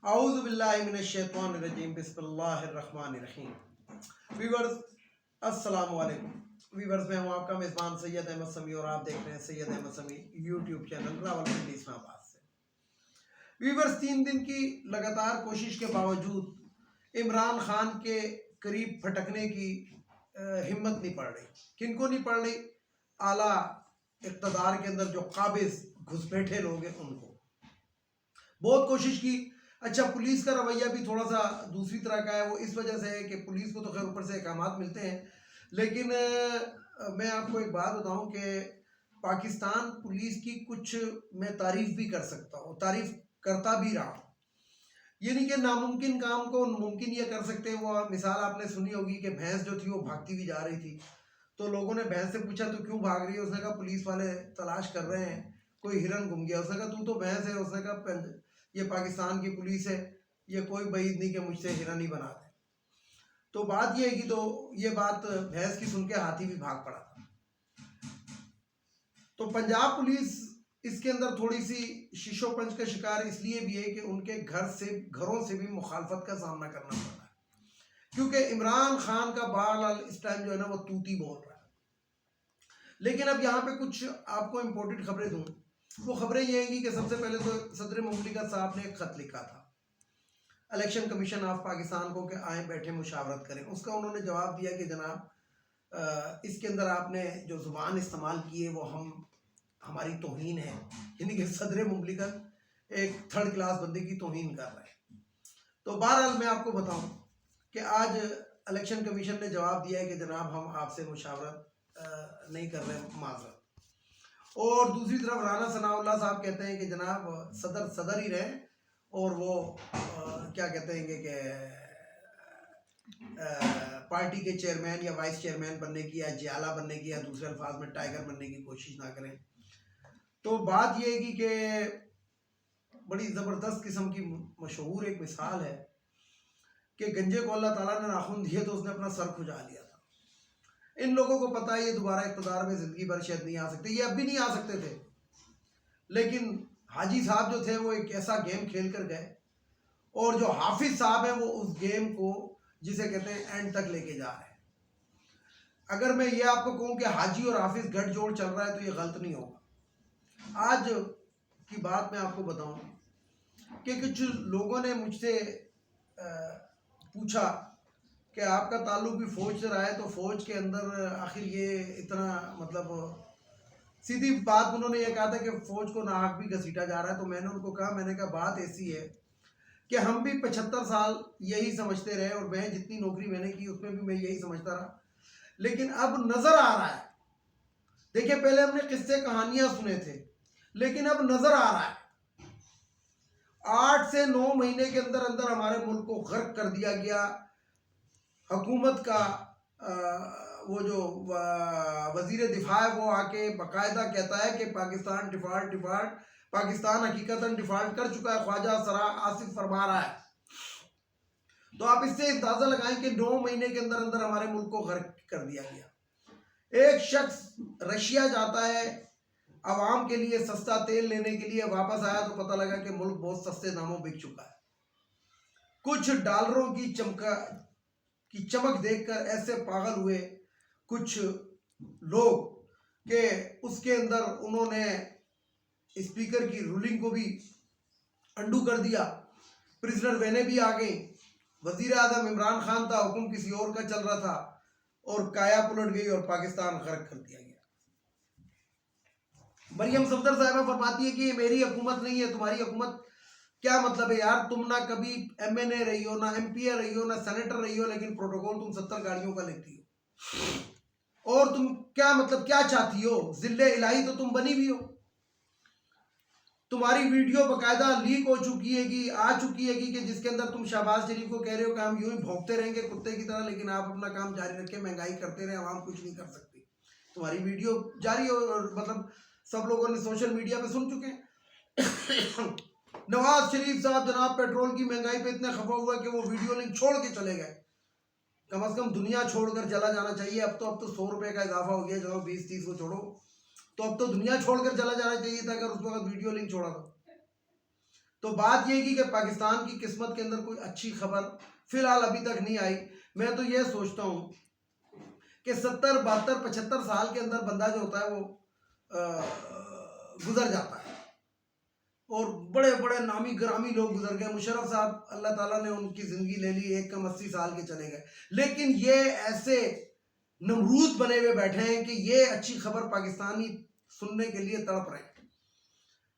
औज़ु बिल्लाहि मिनश शैतानिर रजीम बिस्मिल्लाहिर रहमानिर रहीम। व्यूअर्स अस्सलामु अलैकुम। व्यूअर्स मैं हूं आपका मेज़बान सैयद अहमद समी और आप देख रहे हैं सैयद अहमद समी यूट्यूब चैनल रावलपिंडी इस्लामाबाद से। व्यूअर्स 3 दिन की लगातार कोशिश के बावजूद इमरान खान के करीब फटकने की हिम्मत नहीं पड़ रही। किनको नहीं पड़ रही? आला इक़्तिदार के अंदर जो काबिज़ घुसपैठे लोग हैं उनको। बहुत कोशिश की। अच्छा, पुलिस का रवैया भी थोड़ा सा दूसरी तरह का है। वो इस वजह से है कि पुलिस को तो खैर ऊपर से अहकामात मिलते हैं, लेकिन मैं आपको एक बात बताऊं कि पाकिस्तान पुलिस की कुछ मैं तारीफ भी कर सकता हूँ, तारीफ करता भी रहा हूँ। ये नहीं कि नामुमकिन काम को मुमकिन ये कर सकते हैं। वो मिसाल आपने सुनी होगी कि भैंस जो थी वो भागती भी जा रही थी, तो लोगों ने भैंस से पूछा तो क्यों भाग रही है? उसने कहा पुलिस वाले तलाश कर रहे हैं, कोई हिरन गुम गया। उसने कहा तू तो भैंस है। उसने कहा ये पाकिस्तान की पुलिस है, ये कोई बईद नहीं कि मुझसे हिरन ही बना दे। तो बात ये है कि तो ये बात भैंस की सुन के हाथी भी भाग पड़ा था। तो पंजाब पुलिस इसके अंदर थोड़ी सी शीशोपंच का शिकार इसलिए भी है कि उनके घरों से भी मुखालफत का सामना करना पड़ रहा है, क्योंकि इमरान खान का बहरहाल इस टाइम जो है ना वो तूती बोल रहा है। लेकिन अब यहाँ पे कुछ आपको इम्पोर्टेंट खबरें दूँ। वो खबरें ये हैं कि सबसे पहले तो सदर मुमलिकत साहब ने एक खत लिखा था इलेक्शन कमीशन ऑफ पाकिस्तान को कि आए बैठे मुशावरत करें। उसका उन्होंने जवाब दिया कि जनाब इसके अंदर आपने जो ज़ुबान इस्तेमाल की है वो हमारी तौहीन है, यानी कि सदर मुमलिकत एक थर्ड क्लास बंदे की तौहीन कर रहा है। तो बहरहाल मैं आपको बताऊं कि आज इलेक्शन कमीशन ने जवाब दिया है कि जनाब हम आपसे मुशावरत नहीं कर रहे, माजरत। और दूसरी तरफ राना सनाउल्लाह साहब कहते हैं कि जनाब सदर ही रहे और वो क्या कहते हैं कि पार्टी के चेयरमैन या वाइस चेयरमैन बनने की या जियाला बनने की या दूसरे अल्फाज में टाइगर बनने की कोशिश ना करें। तो बात यह है कि बड़ी ज़बरदस्त किस्म की मशहूर एक मिसाल है कि गंजे को अल्लाह ताला ने नाखून दिए तो उसने अपना सर खुजा लिया था। इन लोगों को पता है ये दोबारा इक़्तिदार में ज़िंदगी भर शायद नहीं आ सकते, ये अब भी नहीं आ सकते थे, लेकिन हाजी साहब जो थे वो एक ऐसा गेम खेल कर गए और जो हाफिज साहब हैं वो उस गेम को जिसे कहते हैं एंड तक लेके जा रहे हैं। अगर मैं ये आपको कहूँ कि हाजी और हाफिज गठजोड़ चल रहा है तो ये गलत नहीं होगा। आज की बात मैं आपको बताऊं कि कुछ लोगों ने मुझसे पूछा कि आपका ताल्लुक भी फौज से रहा है, तो फौज के अंदर आखिर ये इतना मतलब सीधी बात उन्होंने ये कहा था कि फौज को नाहक भी घसीटा जा रहा है। तो मैंने उनको कहा, मैंने कहा बात ऐसी है कि हम भी 75 साल यही समझते रहे और मैं जितनी नौकरी मैंने की उसमें भी मैं यही समझता रहा, लेकिन अब नजर आ रहा है। देखिए, पहले हमने किस्से कहानियां सुने थे, लेकिन अब नजर आ रहा है 8 से 9 महीने के अंदर अंदर हमारे मुल्क को गर्क कर दिया गया। हुकूमत का वो जो वजीर दिफा है वो आके बाकायदा कहता है कि पाकिस्तान डिफॉल्ट पाकिस्तान हकीकतन डिफॉल्ट कर चुका है, ख्वाजा सरा आसिफ फरमा रहा है। तो आप इससे अंदाजा लगाएं कि 9 महीने के अंदर अंदर हमारे मुल्क को गर्क कर दिया गया। एक शख्स रशिया जाता है आवाम के लिए सस्ता तेल लेने के लिए, वापस आया तो पता लगा कि मुल्क बहुत सस्ते दामों बिक चुका है। कुछ डॉलरों की चमक देखकर ऐसे पागल हुए कुछ लोग कि उसके अंदर उन्होंने स्पीकर की रूलिंग को भी अंडू कर दिया। प्रिजनर वैने भी आ गई। वजीर आजम इमरान खान था, हुक्म किसी और का चल रहा था और काया पलट गई और पाकिस्तान गर्क कर दिया गया। मरियम सफदर साहब फरमाती है कि ये मेरी हुकूमत नहीं है, तुम्हारी हुकूमत। क्या मतलब है यार? तुम ना कभी MNA रही हो, ना MP रही हो, ना सेनेटर रही हो, लेकिन प्रोटोकॉल तुम 70 गाड़ियों का लेती हो। और तुम क्या मतलब क्या चाहती हो? जिल्ले इलाही तो तुम बनी भी हो। तुम्हारी वीडियो बकायदा लीक हो चुकी है कि आ चुकी है कि जिसके अंदर तुम शहबाज शरीफ को कह रहे हो कि हम यूं ही भौंकते रहेंगे कुत्ते की तरह, लेकिन आप अपना काम जारी रखें, महंगाई करते रहे, आवाम कुछ नहीं कर सकती। तुम्हारी वीडियो जारी हो और मतलब सब लोगों ने सोशल मीडिया पे सुन चुके हैं। नवाज शरीफ साहब जनाब पेट्रोल की महंगाई पे इतने खफा हुआ कि वो वीडियो लिंक छोड़ के चले गए। कम से कम दुनिया छोड़कर चला जाना चाहिए। अब तो 100 रुपए का इजाफा हो गया, चलो 20-30 को छोड़ो, तो अब तो दुनिया छोड़कर चला जाना चाहिए था अगर उस वक्त वीडियो लिंक छोड़ा था। तो बात ये की कि पाकिस्तान की किस्मत के अंदर कोई अच्छी खबर फिलहाल अभी तक नहीं आई। मैं तो ये सोचता हूँ कि 70 72 75 साल के अंदर बंदा जो होता है वो गुजर जाता है, और बड़े बड़े नामी ग्रामी लोग गुजर गए। मुशर्रफ साहब अल्लाह ताला ने उनकी ज़िंदगी ले ली, एक कम 80 साल के चले गए, लेकिन ये ऐसे नमरूद बने हुए बैठे हैं कि ये अच्छी खबर पाकिस्तानी सुनने के लिए तड़प रहे हैं।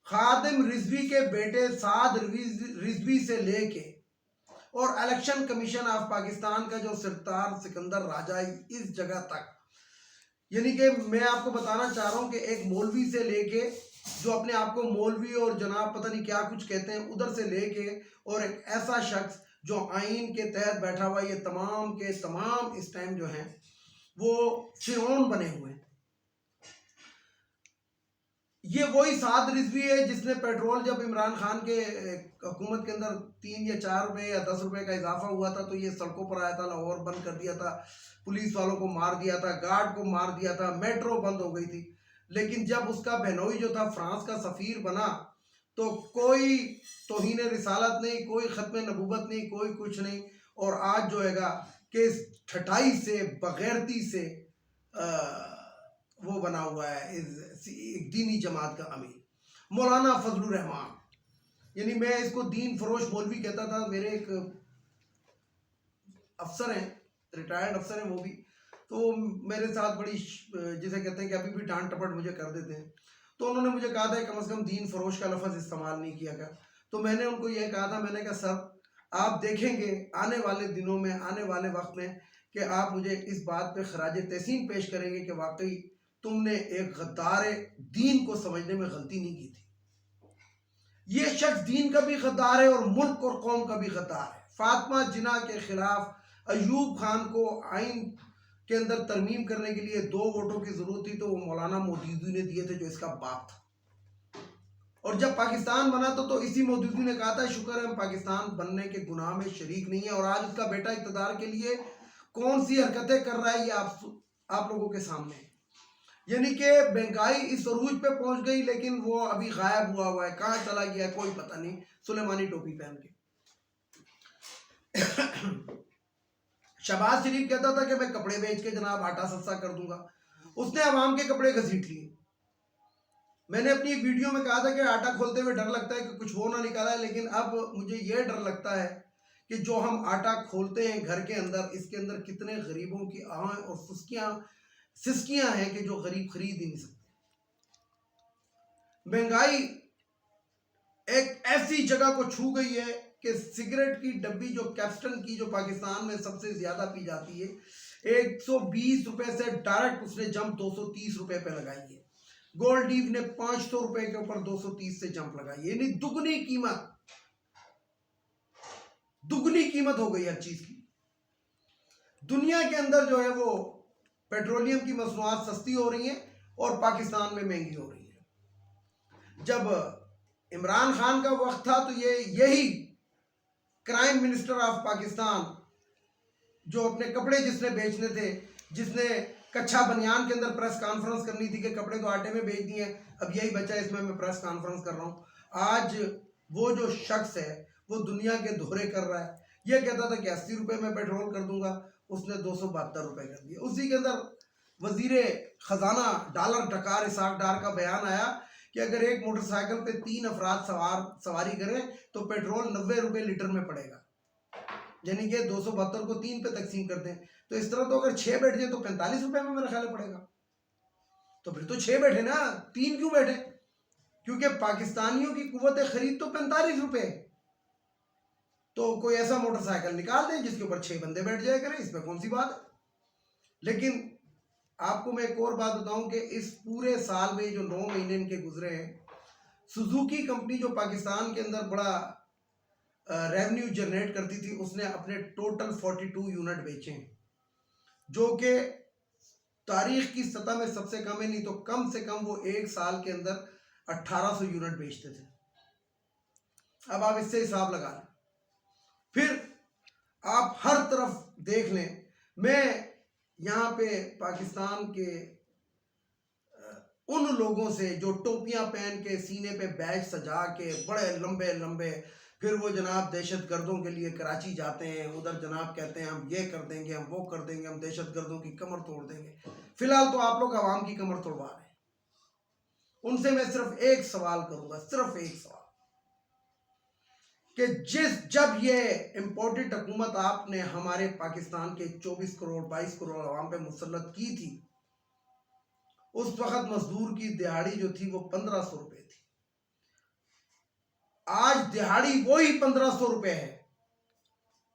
खादिम रिजवी के बेटे साद रिजवी से लेके और इलेक्शन कमीशन ऑफ पाकिस्तान का जो सरदार सिकंदर राजा इस जगह तक, यानी कि मैं आपको बताना चाह रहा हूं कि एक मौलवी से लेके जो अपने आप को मौलवी और जनाब पता नहीं क्या कुछ कहते हैं, उधर से लेके और एक ऐसा शख्स जो आइन के तहत बैठा हुआ, ये तमाम के तमाम इस टाइम जो हैं वो फिरौन बने हुए हैं। ये वही साद रिजवी है जिसने पेट्रोल जब इमरान खान के हुकूमत के अंदर 3 या 4 रुपए या 10 रुपए का इजाफा हुआ था तो ये सड़कों पर आया था, लाहौर बंद कर दिया था, पुलिस वालों को मार दिया था, गार्ड को मार दिया था, मेट्रो बंद हो गई थी। लेकिन जब उसका बहनोई जो था फ्रांस का सफ़ीर बना तो कोई तौहीन रिसालत नहीं, कोई ख़त्म नबूवत नहीं, कोई कुछ नहीं। और आज जो हैगा कि ठठाई से बगैरती से वो बना हुआ है एक दीनी जमात का अमीर मौलाना फजलुर रहमान, यानी मैं इसको दीन फरोश मौलवी कहता था। मेरे एक अफसर हैं, रिटायर्ड अफसर हैं वो भी, तो मेरे साथ बड़ी जिसे कहते हैं कि अभी भी डांट टपट मुझे कर देते हैं। तो उन्होंने मुझे कहा था कम से कम दीन फरोश का लफ्ज़ इस्तेमाल नहीं किया गया। तो मैंने उनको यह कहा था, मैंने कहा सर आप देखेंगे आने वाले दिनों में, आने वाले वक्त में कि आप मुझे इस बात पे खराज तहसीन पेश करेंगे कि वाकई तुमने एक गद्दार दीन को समझने में गलती नहीं की थी। ये शख्स दीन का भी गद्दार है और मुल्क और कौम का भी गद्दार है। फातिमा जिना के खिलाफ अयूब खान को आइन के अंदर तरमीम करने के लिए 2 वोटों की जरूरत थी, तो वो मौलाना मौदूदी ने दिए थे जो इसका बाप था। और जब पाकिस्तान बना तो इसी मौदूदी ने कहा था शुक्र है हम पाकिस्तान बनने के गुनाह में शरीक नहीं है। और आज उसका बेटा इक़्तिदार के लिए कौन सी हरकतें कर रहा है ये आप लोगों के सामने है। यानी कि महंगाई इस अरूज पे पहुंच गई, लेकिन वो अभी गायब हुआ है, कहाँ चला गया कोई पता नहीं, सुलेमानी टोपी पहन के। शहबाज शरीफ कहता था कि मैं कपड़े बेच के जनाब आटा सस्ता कर दूंगा, उसने अवाम के कपड़े घसीट लिए। मैंने अपनी एक वीडियो में कहा था कि आटा खोलते हुए डर लगता है कि कुछ वो ना निकाला है, लेकिन अब मुझे ये डर लगता है कि जो हम आटा खोलते हैं घर के अंदर, इसके अंदर कितने गरीबों की आह और सिसकियां हैं कि जो गरीब खरीद ही नहीं सकते। महंगाई एक ऐसी जगह को छू गई है कि सिगरेट की डब्बी जो कैप्स्टन की, जो पाकिस्तान में सबसे ज्यादा पी जाती है, 120 रुपए से डायरेक्ट उसने जंप 230 रुपए पे लगाई है। गोल्ड लीफ ने 500 रुपए के ऊपर 230 से जंप लगाई है, यानी दुगनी कीमत हो गई हर चीज की। दुनिया के अंदर जो है वो पेट्रोलियम की मसनूआत सस्ती हो रही हैं और पाकिस्तान में महंगी हो रही है। जब इमरान खान का वक्त था तो यही क्राइम मिनिस्टर ऑफ पाकिस्तान, जो अपने कपड़े जिसने बेचने थे, जिसने कच्चा बनियान के अंदर प्रेस कॉन्फ्रेंस करनी थी कि कपड़े तो आटे में बेच दिए, अब यही बचा है इसमें मैं प्रेस कॉन्फ्रेंस कर रहा हूं। आज वो जो शख्स है वो दुनिया के दोहरे कर रहा है। ये कहता था कि 80 रुपए में पेट्रोल कर दूंगा, उसने 272 रुपए कर दिया। उसी के अंदर वजीर खजाना डॉलर डकार इसाक डार का बयान आया कि अगर एक मोटरसाइकिल पे 3 अफराद सवारी करें तो पेट्रोल 90 रुपए लीटर में पड़ेगा, यानी कि 272 को 3 पे तकसीम कर दें तो इस तरह तो अगर 6 बैठ जाए तो 45 रुपए में मेरा ख्याल पड़ेगा। तो फिर तो 6 बैठे ना, 3 क्यों बैठे? क्योंकि पाकिस्तानियों की कुव्वत खरीद तो 45 रुपए। तो कोई ऐसा मोटरसाइकिल निकाल दें जिसके ऊपर 6 बंदे बैठ जाए करें, इसमें कौन सी बात है। लेकिन आपको मैं एक और बात बताऊं कि इस पूरे साल में जो 9 महीने इनके गुजरे हैं, सुजुकी कंपनी जो पाकिस्तान के अंदर बड़ा रेवेन्यू जनरेट करती थी, उसने अपने टोटल 42 यूनिट बेचे हैं, जो कि तारीख की सतह में सबसे कम है। नहीं तो कम से कम वो एक साल के अंदर 1800 यूनिट बेचते थे। अब आप इससे हिसाब लगा लें, फिर आप हर तरफ देख लें। मैं यहाँ पे पाकिस्तान के उन लोगों से जो टोपियां पहन के सीने पे बैज सजा के बड़े लंबे लंबे, फिर वो जनाब दहशत गर्दों के लिए कराची जाते हैं, उधर जनाब कहते हैं हम ये कर देंगे, हम वो कर देंगे, हम दहशत गर्दों की कमर तोड़ देंगे। फिलहाल तो आप लोग आवाम की कमर तोड़वा रहे हैं। उनसे मैं सिर्फ एक सवाल करूंगा, सिर्फ एक सवाल, कि जब ये इंपोर्टेड हुकूमत आपने हमारे पाकिस्तान के 24 करोड़ 22 करोड़ आवाम पे मुसल्लत की थी, उस वक्त मजदूर की दिहाड़ी जो थी वो 1500 रुपए थी। आज दिहाड़ी वही 1500 रुपए है,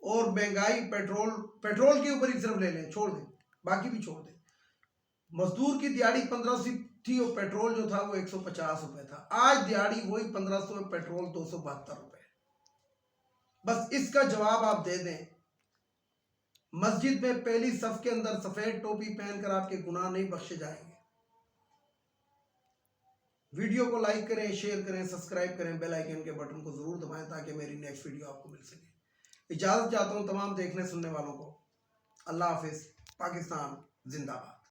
और महंगाई पेट्रोल के ऊपर ही सिर्फ ले लें, छोड़ दें, बाकी भी छोड़ दें, मजदूर की दिहाड़ी 1500 थी और पेट्रोल जो था वो 150 रुपए था। आज दिहाड़ी वही 1500, पेट्रोल 272 रुपए। बस इसका जवाब आप दे दें। मस्जिद में पहली सफ के अंदर सफेद टोपी पहनकर आपके गुनाह नहीं बख्शे जाएंगे। वीडियो को लाइक करें, शेयर करें, सब्सक्राइब करें, बेल आइकन के बटन को जरूर दबाएं ताकि मेरी नेक्स्ट वीडियो आपको मिल सके। इजाजत चाहता हूं तमाम देखने सुनने वालों को। अल्लाह हाफिज। पाकिस्तान जिंदाबाद।